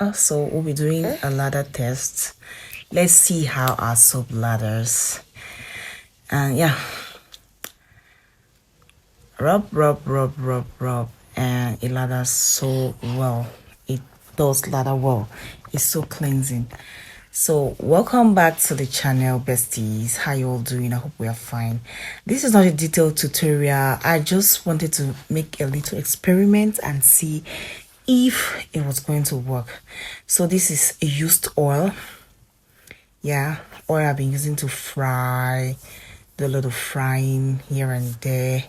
Also, we'll be doing a ladder test. Let's see how our soap ladders. And yeah, rub, and it lathers so well. It does lather well. It's so cleansing. So welcome back to the channel, besties. How you all doing? I hope we are fine. This is not a detailed tutorial. I just wanted to make a little experiment and see if it was going to work. So this is a used oil. Yeah, oil I've been using to fry, do a lot of frying here and there,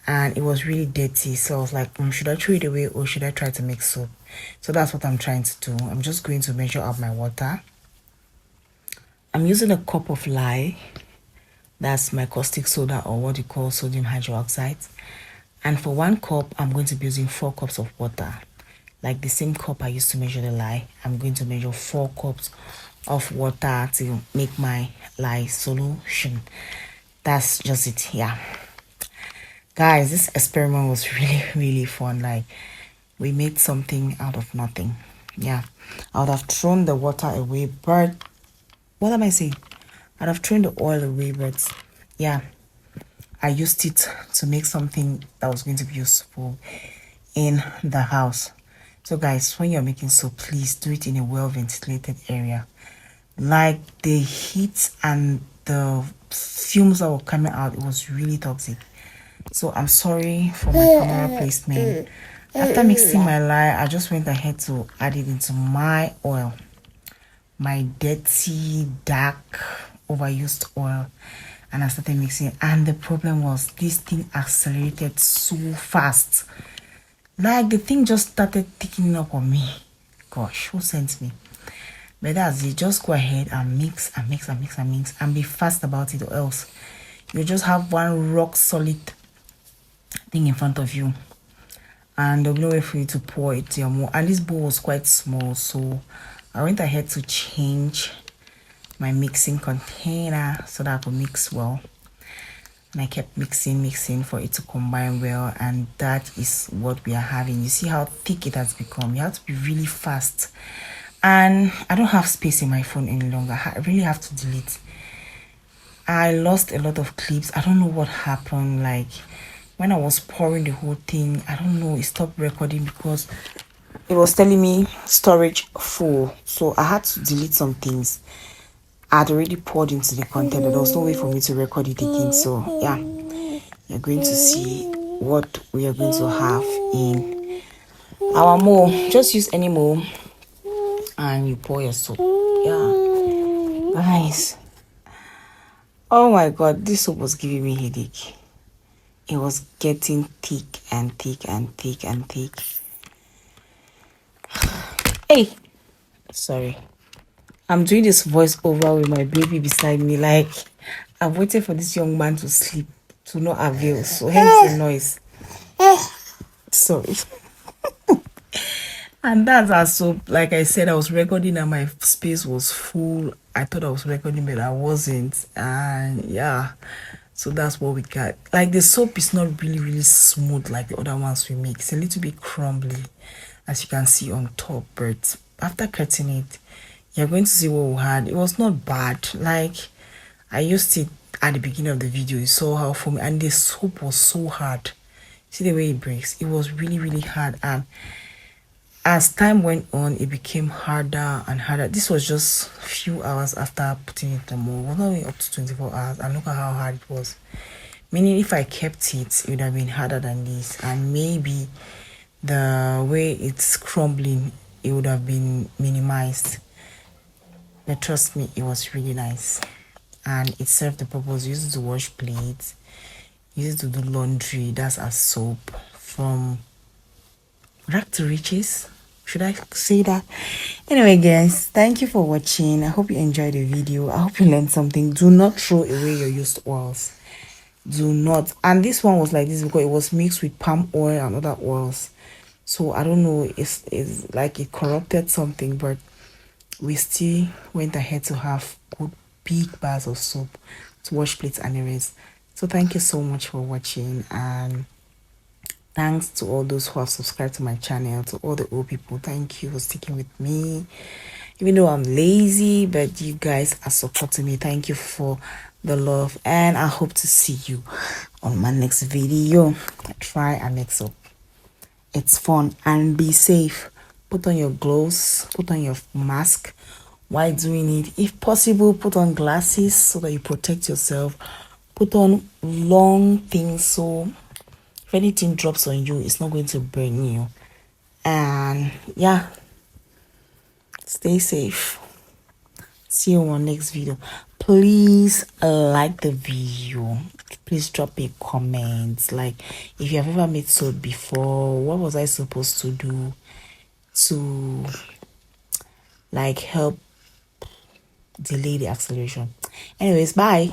and it was really dirty. So I was like, should I throw it away or should I try to make soap? So that's what I'm trying to do. I'm just going to measure up my water. I'm using a cup of lye. That's my caustic soda, or what you call sodium hydroxide. And for 1 cup, I'm going to be using 4 cups of water. Like the same cup I used to measure the lye, I'm going to measure 4 cups of water to make my lye solution. That's just it. Yeah, guys, this experiment was really fun. Like, we made something out of nothing. Yeah, I would have thrown the water away, but what am I saying? I'd have thrown the oil away, but yeah, I used it to make something that was going to be useful in the house. So guys, when you're making soap, please do it in a well ventilated area. Like, the heat and the fumes that were coming out, it was really toxic. So I'm sorry for my camera placement. After mixing my lye, I just went ahead to add it into my oil, my dirty, dark, overused oil, and I started mixing. And the problem was, this thing accelerated so fast. Like, the thing just started ticking up on me. Gosh, who sent me? But that's it. Just go ahead and mix and mix and mix and mix, and be fast about it, or else you just have one rock solid thing in front of you, and there'll be no way for you to pour it to your mouth. And this bowl was quite small, so I went ahead to change my mixing container so that I could mix well. And I kept mixing for it to combine well, and that is what we are having. You see how thick it has become. You have to be really fast, and I don't have space in my phone any longer. I really have to delete. I lost a lot of clips. I don't know what happened. Like, when I was pouring the whole thing, I don't know, it stopped recording because it was telling me storage full. So I had to delete some things I had already poured into the content, but there was no way for me to record it again. So yeah, you're going to see what we are going to have in our mold. Just use any mold and you pour your soap. Yeah, guys, oh my god, this soap was giving me headache. It was getting thick and thick and thick and thick. Hey, sorry, I'm doing this voiceover with my baby beside me. Like, I've waited for this young man to sleep, to no avail, so hence the noise. Sorry. And that's our soap. Like I said, I was recording and my space was full. I thought I was recording, but I wasn't. And yeah, so that's what we got. Like, the soap is not really smooth like the other ones we make. It's a little bit crumbly, as you can see on top, but after cutting it, you're going to see what we had. It was not bad. Like, I used it at the beginning of the video. You saw how for me, and the soap was so hard. See the way it breaks? It was really hard, and as time went on, it became harder and harder. This was just a few hours after putting it in the mold. It was not even up to 24 hours, and look at how hard it was. Meaning, if I kept it, it would have been harder than this, and maybe the way it's crumbling, it would have been minimized. But trust me, it was really nice, and it served the purpose. Use it to wash plates, use it to do laundry. That's a soap from rag to riches. Should I say that? Anyway, guys, thank you for watching. I hope you enjoyed the video. I hope you learned something. Do not throw away your used oils. Do not. And this one was like this because it was mixed with palm oil and other oils. So I don't know, it's like it corrupted something, but we still went ahead to have good big bars of soap to wash plates and erase. So thank you so much for watching, and Thanks to all those who have subscribed to my channel, to all the old people. Thank you for sticking with me. Even though I'm lazy, but you guys are supporting me. Thank you for the love, and I hope to see you on my next video. Try and mix up. It's fun, and be safe. Put on your gloves, put on your mask while doing it. If possible, put on glasses so that you protect yourself. Put on long things so if anything drops on you, it's not going to burn you. And yeah, stay safe. See you on next video. Please like the video. Please drop a comment. Like, if you have ever made soap before, what was I supposed to do to like help delay the acceleration? Anyways, bye.